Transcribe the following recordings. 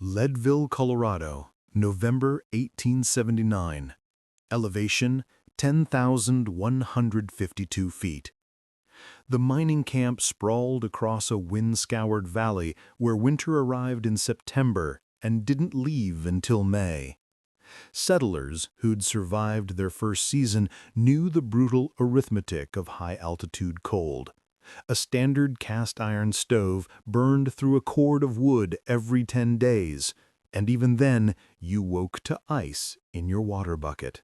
Leadville, Colorado, November 1879. Elevation 10,152 feet. The mining camp sprawled across a wind-scoured valley where winter arrived in September and didn't leave until May. Settlers who'd survived their first season knew the brutal arithmetic of high-altitude cold. A standard cast-iron stove burned through a cord of wood every 10 days, and even then you woke to ice in your water bucket.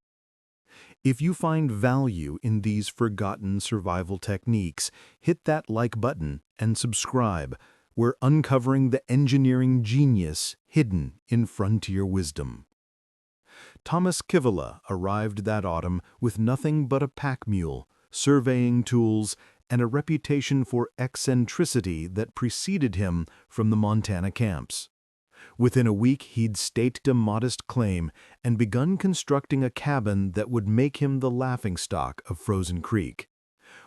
If you find value in these forgotten survival techniques, hit that like button and subscribe. We're uncovering the engineering genius hidden in frontier wisdom. Thomas Kivela arrived that autumn with nothing but a pack mule, surveying tools, and a reputation for eccentricity that preceded him from the Montana camps. Within a week, he'd staked a modest claim and begun constructing a cabin that would make him the laughingstock of Frozen Creek.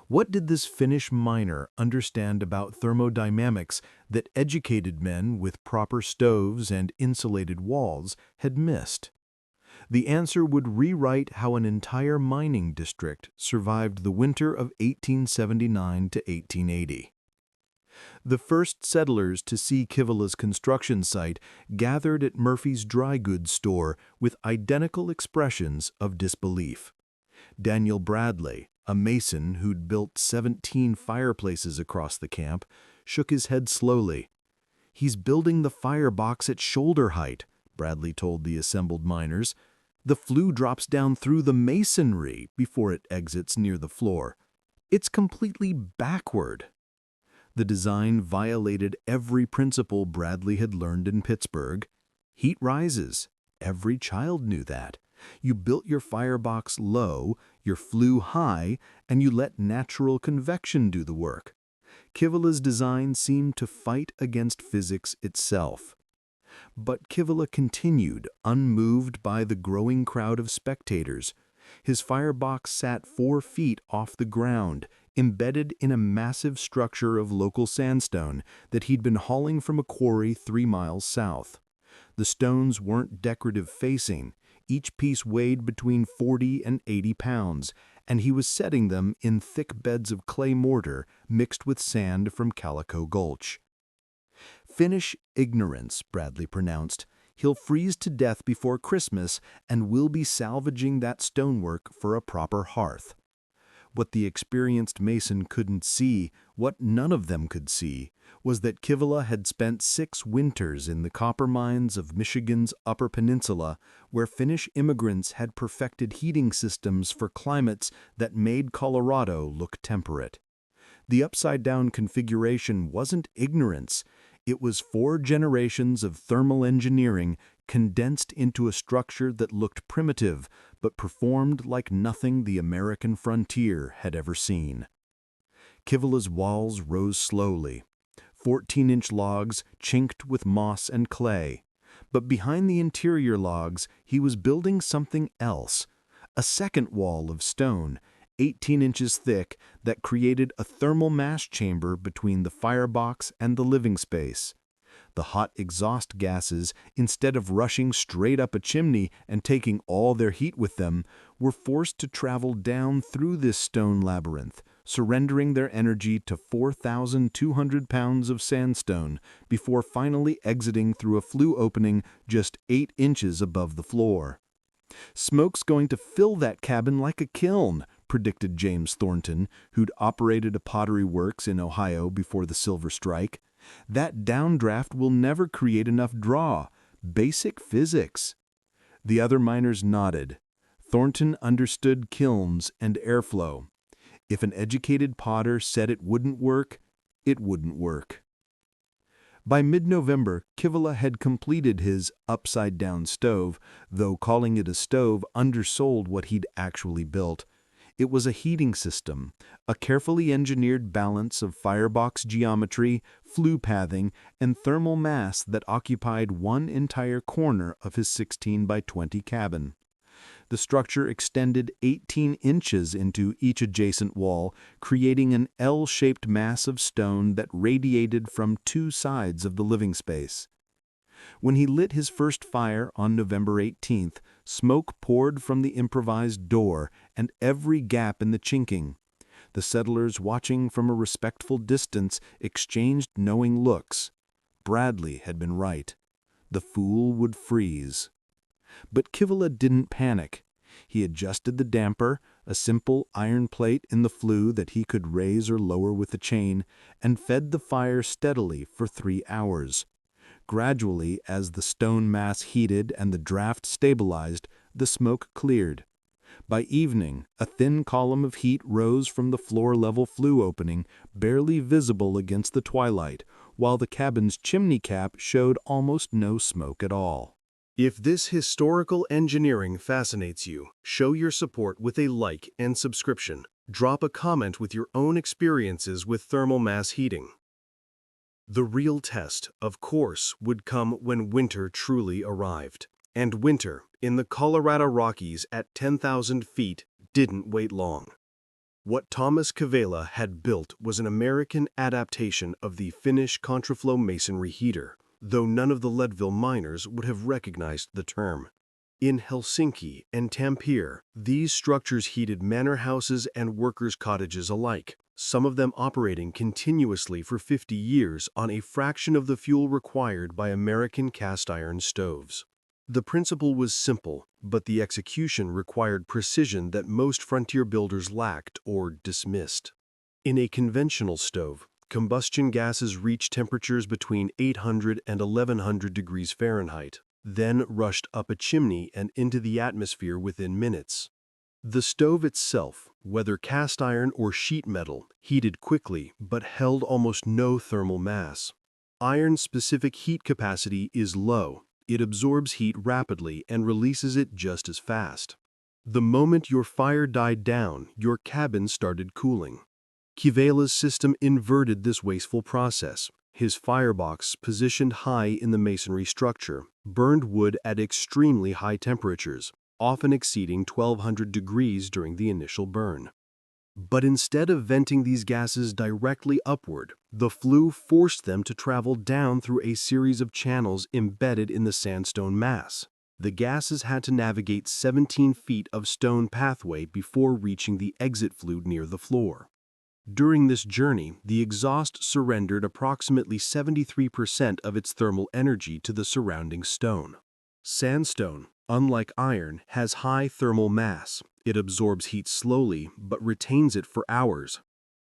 What did this Finnish miner understand about thermodynamics that educated men with proper stoves and insulated walls had missed? The answer would rewrite how an entire mining district survived the winter of 1879 to 1880. The first settlers to see Kivela's construction site gathered at Murphy's dry goods store with identical expressions of disbelief. Daniel Bradley, a mason who'd built 17 fireplaces across the camp, shook his head slowly. "He's building the firebox at shoulder height," Bradley told the assembled miners. "The flue drops down through the masonry before it exits near the floor. It's completely backward." The design violated every principle Bradley had learned in Pittsburgh. Heat rises. Every child knew that. You built your firebox low, your flue high, and you let natural convection do the work. Kivela's design seemed to fight against physics itself. But Kivela continued, unmoved by the growing crowd of spectators. His firebox sat 4 feet off the ground, embedded in a massive structure of local sandstone that he'd been hauling from a quarry 3 miles south. The stones weren't decorative facing. Each piece weighed between 40 and 80 pounds, and he was setting them in thick beds of clay mortar mixed with sand from Calico Gulch. "Finnish ignorance," Bradley pronounced. "He'll freeze to death before Christmas, and we'll be salvaging that stonework for a proper hearth." What the experienced mason couldn't see, what none of them could see, was that Kivela had spent 6 winters in the copper mines of Michigan's Upper Peninsula, where Finnish immigrants had perfected heating systems for climates that made Colorado look temperate. The upside-down configuration wasn't ignorance. It was 4 generations of thermal engineering condensed into a structure that looked primitive but performed like nothing the American frontier had ever seen. Kivela's walls rose slowly, 14-inch logs chinked with moss and clay. But behind the interior logs, he was building something else, a second wall of stone, 18 inches thick, that created a thermal mass chamber between the firebox and the living space. The hot exhaust gases, instead of rushing straight up a chimney and taking all their heat with them, were forced to travel down through this stone labyrinth, surrendering their energy to 4,200 pounds of sandstone before finally exiting through a flue opening just 8 inches above the floor. "Smoke's going to fill that cabin like a kiln," predicted James Thornton, who'd operated a pottery works in Ohio before the Silver Strike. "That downdraft will never create enough draw. Basic physics." The other miners nodded. Thornton understood kilns and airflow. If an educated potter said it wouldn't work, it wouldn't work. By mid-November, Kivela had completed his upside-down stove, though calling it a stove undersold what he'd actually built. It was a heating system, a carefully engineered balance of firebox geometry, flue pathing, and thermal mass that occupied one entire corner of his 16 by 20 cabin. The structure extended 18 inches into each adjacent wall, creating an L-shaped mass of stone that radiated from 2 sides of the living space. When he lit his first fire on November 18th, smoke poured from the improvised door and every gap in the chinking. The settlers, watching from a respectful distance, exchanged knowing looks. Bradley had been right. The fool would freeze. But Kivela didn't panic. He adjusted the damper, a simple iron plate in the flue that he could raise or lower with a chain, and fed the fire steadily for 3 hours. Gradually, as the stone mass heated and the draft stabilized, the smoke cleared. By evening, a thin column of heat rose from the floor-level flue opening, barely visible against the twilight, while the cabin's chimney cap showed almost no smoke at all. If this historical engineering fascinates you, show your support with a like and subscription. Drop a comment with your own experiences with thermal mass heating. The real test, of course, would come when winter truly arrived. And winter, in the Colorado Rockies at 10,000 feet, didn't wait long. What Thomas Kivela had built was an American adaptation of the Finnish contraflow masonry heater, though none of the Leadville miners would have recognized the term. In Helsinki and Tampere, these structures heated manor houses and workers' cottages alike, some of them operating continuously for 50 years on a fraction of the fuel required by American cast iron stoves. The principle was simple, but the execution required precision that most frontier builders lacked or dismissed. In a conventional stove, combustion gases reach temperatures between 800 and 1100 degrees Fahrenheit, then rushed up a chimney and into the atmosphere within minutes. The stove itself, whether cast iron or sheet metal, heated quickly but held almost no thermal mass. Iron's specific heat capacity is low. It absorbs heat rapidly and releases it just as fast. The moment your fire died down, your cabin started cooling. Kivela's system inverted this wasteful process. His firebox, positioned high in the masonry structure, burned wood at extremely high temperatures, often exceeding 1200 degrees during the initial burn. But instead of venting these gases directly upward, the flue forced them to travel down through a series of channels embedded in the sandstone mass. The gases had to navigate 17 feet of stone pathway before reaching the exit flue near the floor. During this journey, the exhaust surrendered approximately 73% of its thermal energy to the surrounding stone. Sandstone, unlike iron, has high thermal mass. It absorbs heat slowly, but retains it for hours.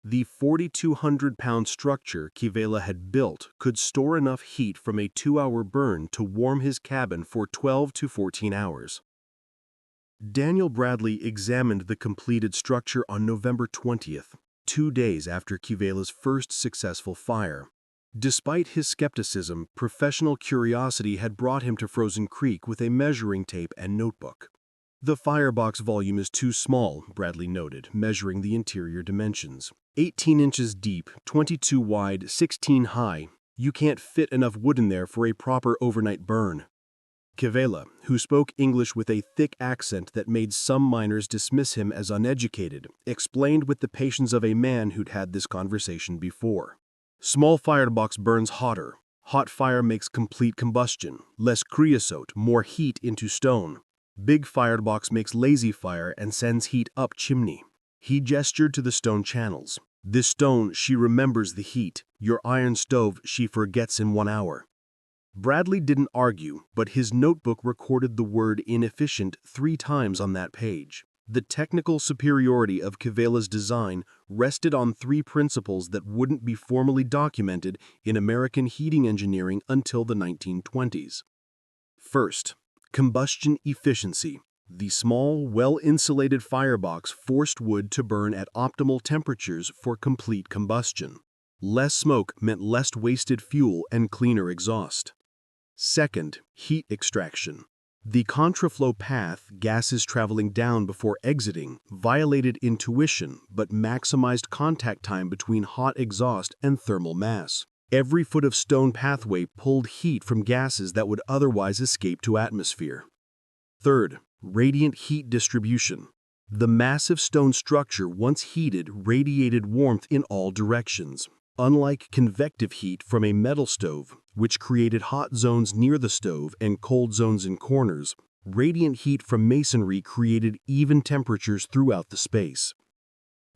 The 4,200-pound structure Kivela had built could store enough heat from a 2-hour burn to warm his cabin for 12 to 14 hours. Daniel Bradley examined the completed structure on November 20th, 2 days after Kivela's first successful fire. Despite his skepticism, professional curiosity had brought him to Frozen Creek with a measuring tape and notebook. The firebox volume is too small, Bradley noted, measuring the interior dimensions. 18 inches deep, 22 wide, 16 high. You can't fit enough wood in there for a proper overnight burn. Kivela, who spoke English with a thick accent that made some miners dismiss him as uneducated, explained with the patience of a man who'd had this conversation before. Small firebox burns hotter. Hot fire makes complete combustion, less creosote, more heat into stone. Big firebox makes lazy fire and sends heat up chimney. He gestured to the stone channels. This stone, she remembers the heat. Your iron stove, she forgets in 1 hour. Bradley didn't argue, but his notebook recorded the word inefficient 3 times on that page. The technical superiority of Kivela's design rested on 3 principles that wouldn't be formally documented in American heating engineering until the 1920s. First, combustion efficiency. The small, well-insulated firebox forced wood to burn at optimal temperatures for complete combustion. Less smoke meant less wasted fuel and cleaner exhaust. Second, heat extraction. The contraflow path, gases traveling down before exiting, violated intuition but maximized contact time between hot exhaust and thermal mass. Every foot of stone pathway pulled heat from gases that would otherwise escape to atmosphere. Third, radiant heat distribution. The massive stone structure, once heated, radiated warmth in all directions. Unlike convective heat from a metal stove, which created hot zones near the stove and cold zones in corners. Radiant heat from masonry created even temperatures throughout the space.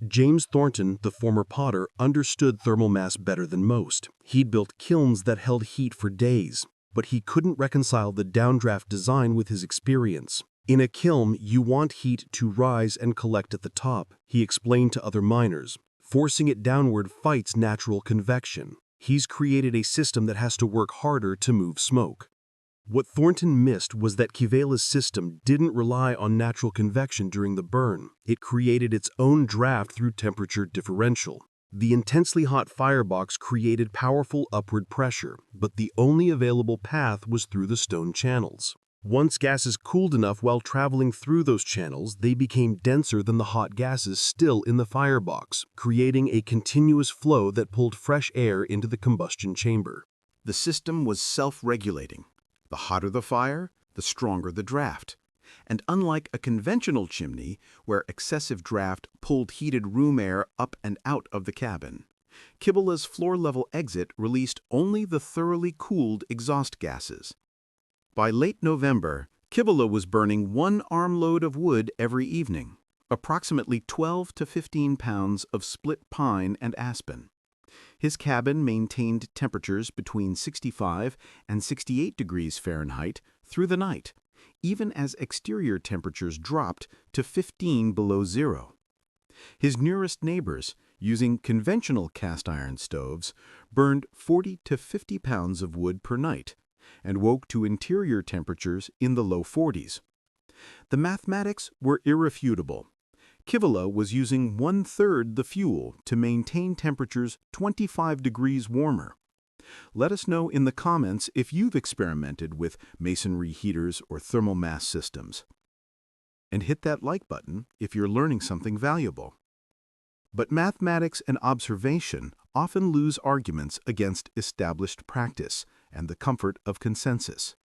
James Thornton, the former potter, understood thermal mass better than most. He'd built kilns that held heat for days, but he couldn't reconcile the downdraft design with his experience. In a kiln, you want heat to rise and collect at the top, he explained to other miners. Forcing it downward fights natural convection. He's created a system that has to work harder to move smoke. What Thornton missed was that Kivela's system didn't rely on natural convection during the burn. It created its own draft through temperature differential. The intensely hot firebox created powerful upward pressure, but the only available path was through the stone channels. Once gases cooled enough while traveling through those channels, they became denser than the hot gases still in the firebox, creating a continuous flow that pulled fresh air into the combustion chamber. The system was self-regulating. The hotter the fire, the stronger the draft. And unlike a conventional chimney, where excessive draft pulled heated room air up and out of the cabin, Kibela's floor-level exit released only the thoroughly cooled exhaust gases. By late November, Kibela was burning 1 armload of wood every evening, approximately 12 to 15 pounds of split pine and aspen. His cabin maintained temperatures between 65 and 68 degrees Fahrenheit through the night, even as exterior temperatures dropped to 15 below zero. His nearest neighbors, using conventional cast-iron stoves, burned 40 to 50 pounds of wood per night and woke to interior temperatures in the low 40s. The mathematics were irrefutable. Kivela was using 1/3 the fuel to maintain temperatures 25 degrees warmer. Let us know in the comments if you've experimented with masonry heaters or thermal mass systems. And hit that like button if you're learning something valuable. But mathematics and observation often lose arguments against established practice and the comfort of consensus.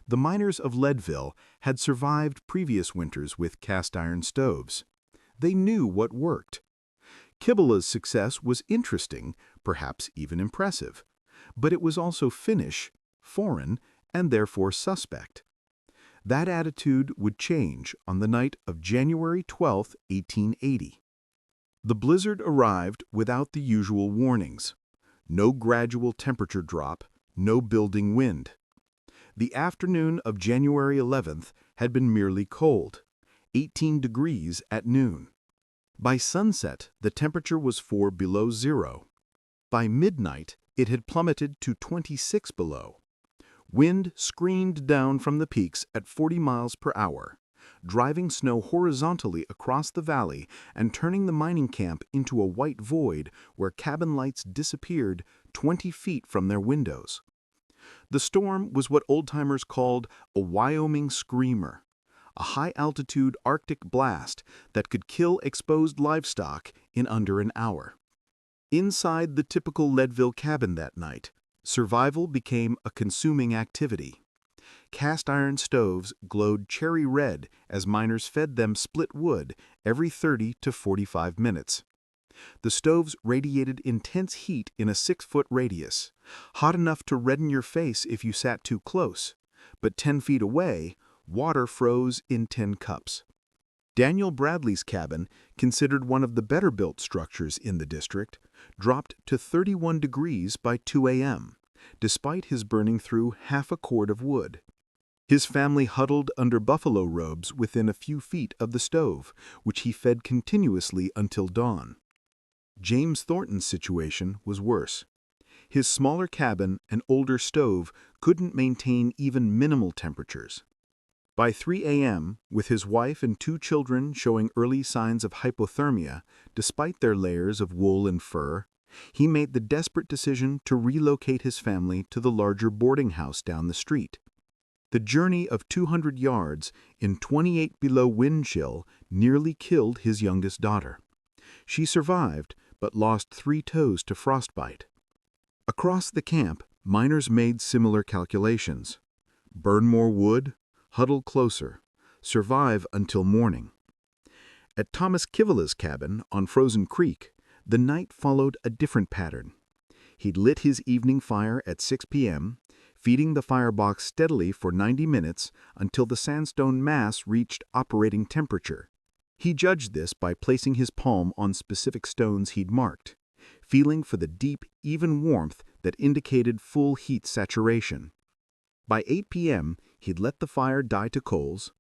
The miners of Leadville had survived previous winters with cast-iron stoves. They knew what worked. Kibela's success was interesting, perhaps even impressive, but it was also Finnish, foreign, and therefore suspect. That attitude would change on the night of January 12, 1880. The blizzard arrived without the usual warnings. No gradual temperature drop, no building wind. The afternoon of January 11th had been merely cold, 18 degrees at noon. By sunset, the temperature was 4 below zero. By midnight, it had plummeted to 26 below. Wind screamed down from the peaks at 40 miles per hour, driving snow horizontally across the valley and turning the mining camp into a white void where cabin lights disappeared 20 feet from their windows. The storm was what old-timers called a Wyoming screamer, a high-altitude Arctic blast that could kill exposed livestock in under an hour. Inside the typical Leadville cabin that night, survival became a consuming activity. Cast-iron stoves glowed cherry red as miners fed them split wood every 30 to 45 minutes. The stoves radiated intense heat in a 6-foot radius, hot enough to redden your face if you sat too close, but 10 feet away, water froze in 10 cups. Daniel Bradley's cabin, considered one of the better-built structures in the district, dropped to 31 degrees by 2 a.m., despite his burning through half a cord of wood. His family huddled under buffalo robes within a few feet of the stove, which he fed continuously until dawn. James Thornton's situation was worse. His smaller cabin and older stove couldn't maintain even minimal temperatures. By 3 a.m., with his wife and 2 children showing early signs of hypothermia, despite their layers of wool and fur, he made the desperate decision to relocate his family to the larger boarding house down the street. The journey of 200 yards in 28 below wind chill nearly killed his youngest daughter. She survived, but lost 3 toes to frostbite. Across the camp, miners made similar calculations. Burn more wood, huddle closer, survive until morning. At Thomas Kivela's cabin on Frozen Creek, the night followed a different pattern. He'd lit his evening fire at 6 p.m., feeding the firebox steadily for 90 minutes until the sandstone mass reached operating temperature. He judged this by placing his palm on specific stones he'd marked, feeling for the deep, even warmth that indicated full heat saturation. By 8 p.m., he'd let the fire die to coals,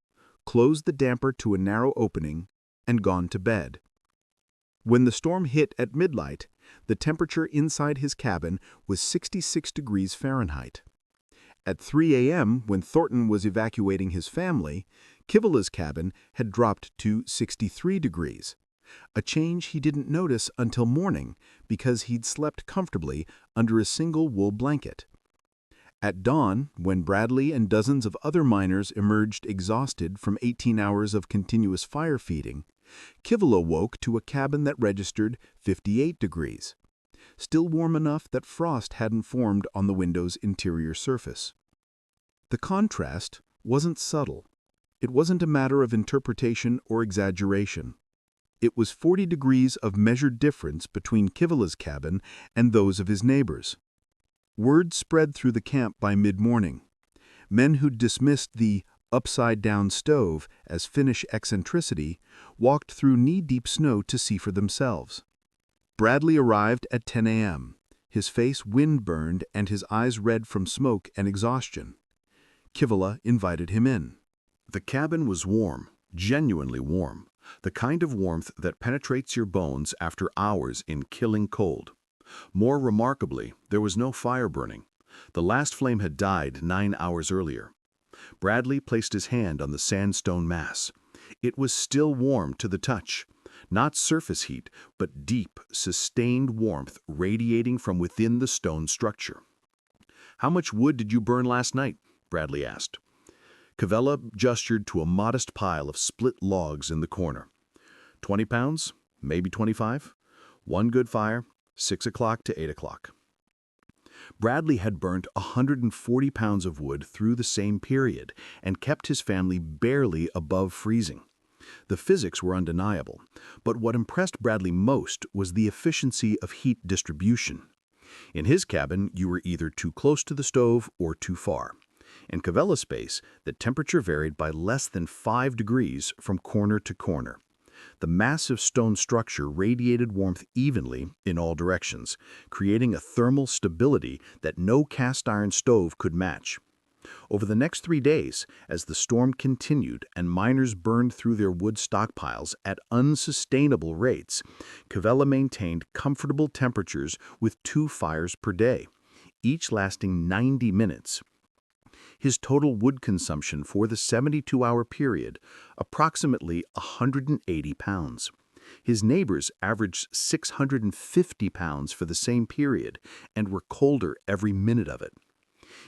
closed the damper to a narrow opening, and gone to bed. When the storm hit at midnight, the temperature inside his cabin was 66 degrees Fahrenheit. At 3 a.m., when Thornton was evacuating his family, Kivila's cabin had dropped to 63 degrees, a change he didn't notice until morning because he'd slept comfortably under a single wool blanket. At dawn, when Bradley and dozens of other miners emerged exhausted from 18 hours of continuous fire feeding, Kivila woke to a cabin that registered 58 degrees, still warm enough that frost hadn't formed on the window's interior surface. The contrast wasn't subtle. It wasn't a matter of interpretation or exaggeration. It was 40 degrees of measured difference between Kivila's cabin and those of his neighbors. Word spread through the camp by mid-morning. Men who'd dismissed the upside-down stove as Finnish eccentricity walked through knee-deep snow to see for themselves. Bradley arrived at 10 a.m., his face wind-burned and his eyes red from smoke and exhaustion. Kivila invited him in. The cabin was warm, genuinely warm, the kind of warmth that penetrates your bones after hours in killing cold. More remarkably, there was no fire burning. The last flame had died 9 hours earlier. Bradley placed his hand on the sandstone mass. It was still warm to the touch. Not surface heat, but deep, sustained warmth radiating from within the stone structure. "How much wood did you burn last night?" Bradley asked. Kivila gestured to a modest pile of split logs in the corner. 20 pounds, maybe 25. One good fire, 6 o'clock to 8 o'clock. Bradley had burnt 140 pounds of wood through the same period and kept his family barely above freezing. The physics were undeniable, but what impressed Bradley most was the efficiency of heat distribution. In his cabin, you were either too close to the stove or too far. In Kivila's space, the temperature varied by less than 5 degrees from corner to corner. The massive stone structure radiated warmth evenly in all directions, creating a thermal stability that no cast-iron stove could match. Over the next 3 days, as the storm continued and miners burned through their wood stockpiles at unsustainable rates, Kivila maintained comfortable temperatures with 2 fires per day, each lasting 90 minutes. His total wood consumption for the 72-hour period, approximately 180 pounds. His neighbors averaged 650 pounds for the same period and were colder every minute of it.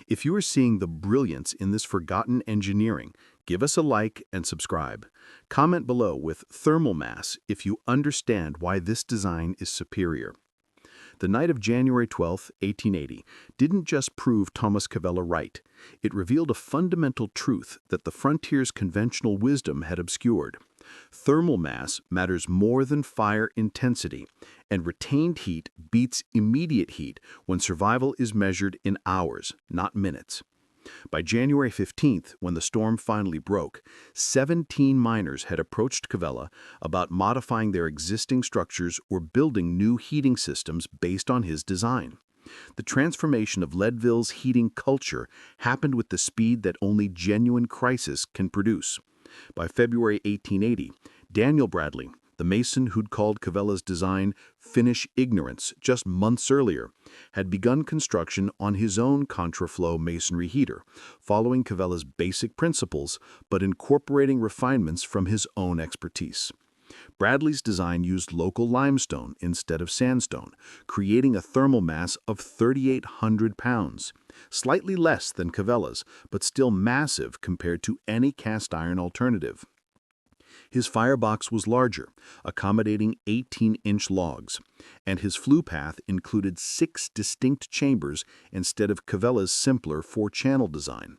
If you are seeing the brilliance in this forgotten engineering, give us a like and subscribe. Comment below with thermal mass if you understand why this design is superior. The night of January 12, 1880, didn't just prove Thomas Kivila right. It revealed a fundamental truth that the frontier's conventional wisdom had obscured. Thermal mass matters more than fire intensity, and retained heat beats immediate heat when survival is measured in hours, not minutes. By January 15th, when the storm finally broke, 17 miners had approached Kivila about modifying their existing structures or building new heating systems based on his design. The transformation of Leadville's heating culture happened with the speed that only genuine crisis can produce. By February 1880, Daniel Bradley, the mason who'd called Kivila's design Finnish ignorance just months earlier, had begun construction on his own contraflow masonry heater, following Kivila's basic principles but incorporating refinements from his own expertise. Bradley's design used local limestone instead of sandstone, creating a thermal mass of 3,800 pounds, slightly less than Kivila's, but still massive compared to any cast-iron alternative. His firebox was larger, accommodating 18-inch logs, and his flue path included 6 distinct chambers instead of Kivila's simpler 4-channel design.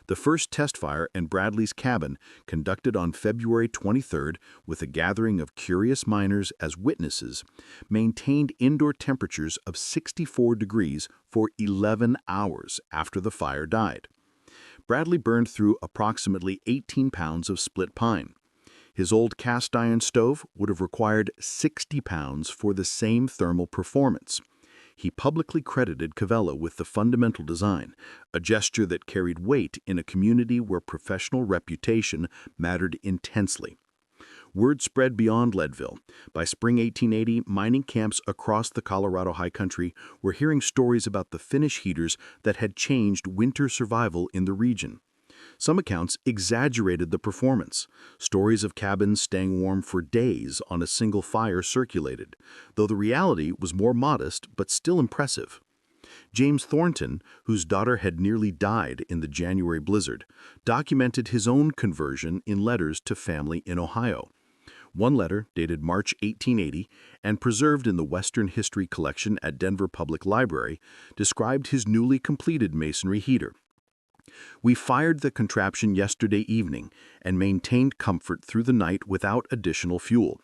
The first test fire in Bradley's cabin, conducted on February 23rd with a gathering of curious miners as witnesses, maintained indoor temperatures of 64 degrees for 11 hours after the fire died. Bradley burned through approximately 18 pounds of split pine. His old cast iron stove would have required 60 pounds for the same thermal performance. He publicly credited Cavella with the fundamental design, a gesture that carried weight in a community where professional reputation mattered intensely. Word spread beyond Leadville. By spring 1880, mining camps across the Colorado high country were hearing stories about the Finnish heaters that had changed winter survival in the region. Some accounts exaggerated the performance. Stories of cabins staying warm for days on a single fire circulated, though the reality was more modest but still impressive. James Thornton, whose daughter had nearly died in the January blizzard, documented his own conversion in letters to family in Ohio. One letter, dated March 1880 and preserved in the Western History Collection at Denver Public Library, described his newly completed masonry heater. "We fired the contraption yesterday evening and maintained comfort through the night without additional fuel."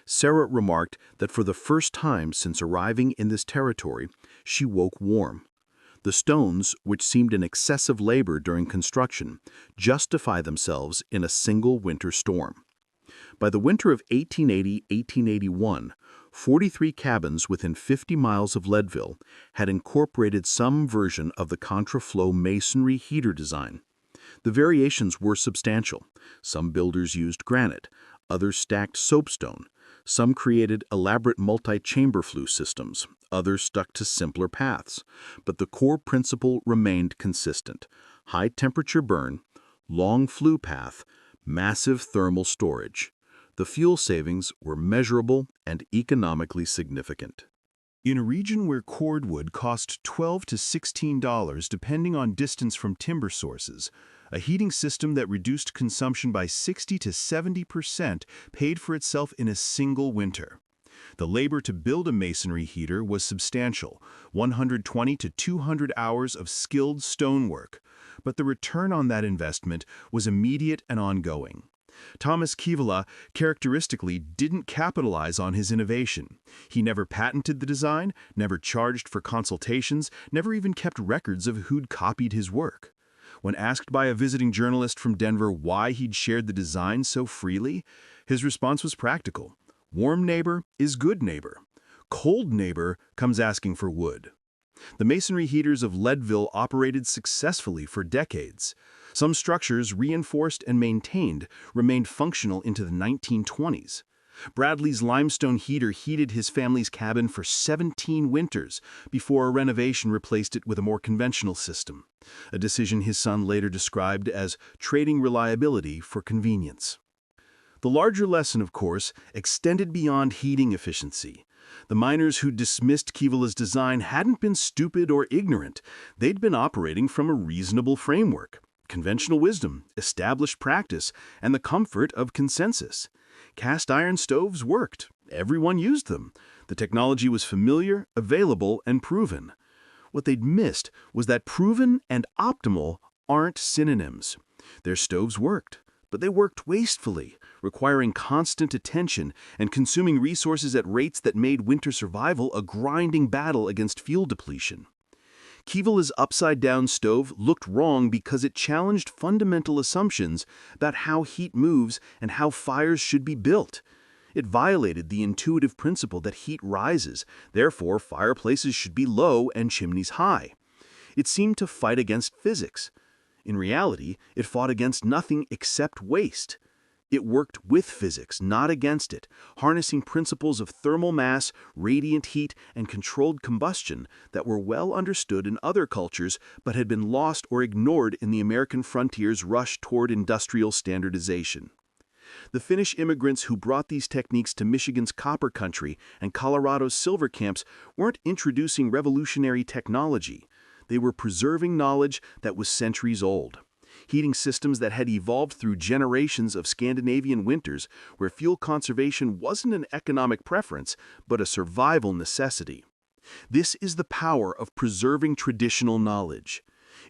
Sarah remarked that for the first time since arriving in this territory, she woke warm. The stones, which seemed an excessive labor during construction, justify themselves in a single winter storm. By the winter of 1880-1881, 43 cabins within 50 miles of Leadville had incorporated some version of the contraflow masonry heater design. The variations were substantial. Some builders used granite, others stacked soapstone. Some created elaborate multi-chamber flue systems, others stuck to simpler paths. But the core principle remained consistent: high-temperature burn, long flue path, massive thermal storage. The fuel savings were measurable and economically significant. In a region where cordwood cost $12 to $16 depending on distance from timber sources, a heating system that reduced consumption by 60 to 70% paid for itself in a single winter. The labor to build a masonry heater was substantial, 120 to 200 hours of skilled stonework, but the return on that investment was immediate and ongoing. Thomas Cavella characteristically didn't capitalize on his innovation. He never patented the design, never charged for consultations, never even kept records of who'd copied his work. When asked by a visiting journalist from Denver why he'd shared the design so freely, his response was practical. Warm neighbor is good neighbor. Cold neighbor comes asking for wood. The masonry heaters of Leadville operated successfully for decades. Some structures, reinforced and maintained, remained functional into the 1920s. Bradley's limestone heater heated his family's cabin for 17 winters before a renovation replaced it with a more conventional system, a decision his son later described as trading reliability for convenience. The larger lesson, of course, extended beyond heating efficiency. The miners who dismissed Cavella's design hadn't been stupid or ignorant. They'd been operating from a reasonable framework: conventional wisdom, established practice, and the comfort of consensus. Cast iron stoves worked. Everyone used them. The technology was familiar, available, and proven. What they'd missed was that proven and optimal aren't synonyms. Their stoves worked, but they worked wastefully, requiring constant attention and consuming resources at rates that made winter survival a grinding battle against fuel depletion. Cavella's upside-down stove looked wrong because it challenged fundamental assumptions about how heat moves and how fires should be built. It violated the intuitive principle that heat rises, therefore fireplaces should be low and chimneys high. It seemed to fight against physics. In reality, it fought against nothing except waste. It worked with physics, not against it, harnessing principles of thermal mass, radiant heat, and controlled combustion that were well understood in other cultures but had been lost or ignored in the American frontier's rush toward industrial standardization. The Finnish immigrants who brought these techniques to Michigan's copper country and Colorado's silver camps weren't introducing revolutionary technology. They were preserving knowledge that was centuries old. Heating systems that had evolved through generations of Scandinavian winters where fuel conservation wasn't an economic preference, but a survival necessity. This is the power of preserving traditional knowledge.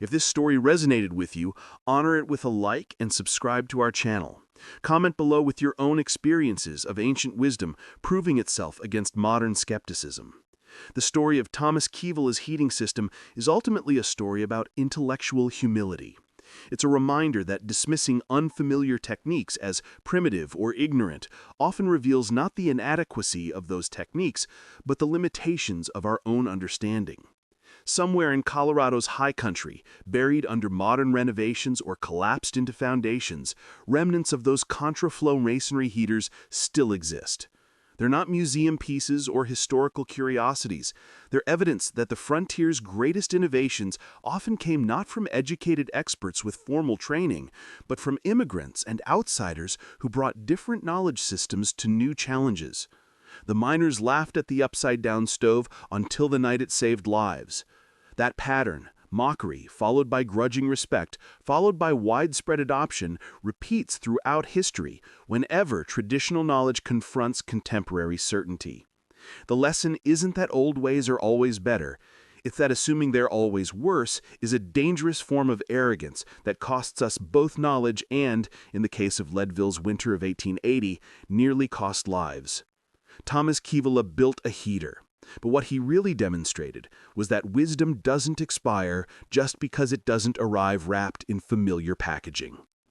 If this story resonated with you, honor it with a like and subscribe to our channel. Comment below with your own experiences of ancient wisdom proving itself against modern skepticism. The story of Thomas Keevill's heating system is ultimately a story about intellectual humility. It's a reminder that dismissing unfamiliar techniques as primitive or ignorant often reveals not the inadequacy of those techniques, but the limitations of our own understanding. Somewhere in Colorado's high country, buried under modern renovations or collapsed into foundations, remnants of those contraflow masonry heaters still exist. They're not museum pieces or historical curiosities. They're evidence that the frontier's greatest innovations often came not from educated experts with formal training, but from immigrants and outsiders who brought different knowledge systems to new challenges. The miners laughed at the upside-down stove until the night it saved lives. That pattern, mockery, followed by grudging respect, followed by widespread adoption, repeats throughout history whenever traditional knowledge confronts contemporary certainty. The lesson isn't that old ways are always better. It's that assuming they're always worse is a dangerous form of arrogance that costs us both knowledge and, in the case of Leadville's winter of 1880, nearly cost lives. Thomas Keevil built a heater. But what he really demonstrated was that wisdom doesn't expire just because it doesn't arrive wrapped in familiar packaging.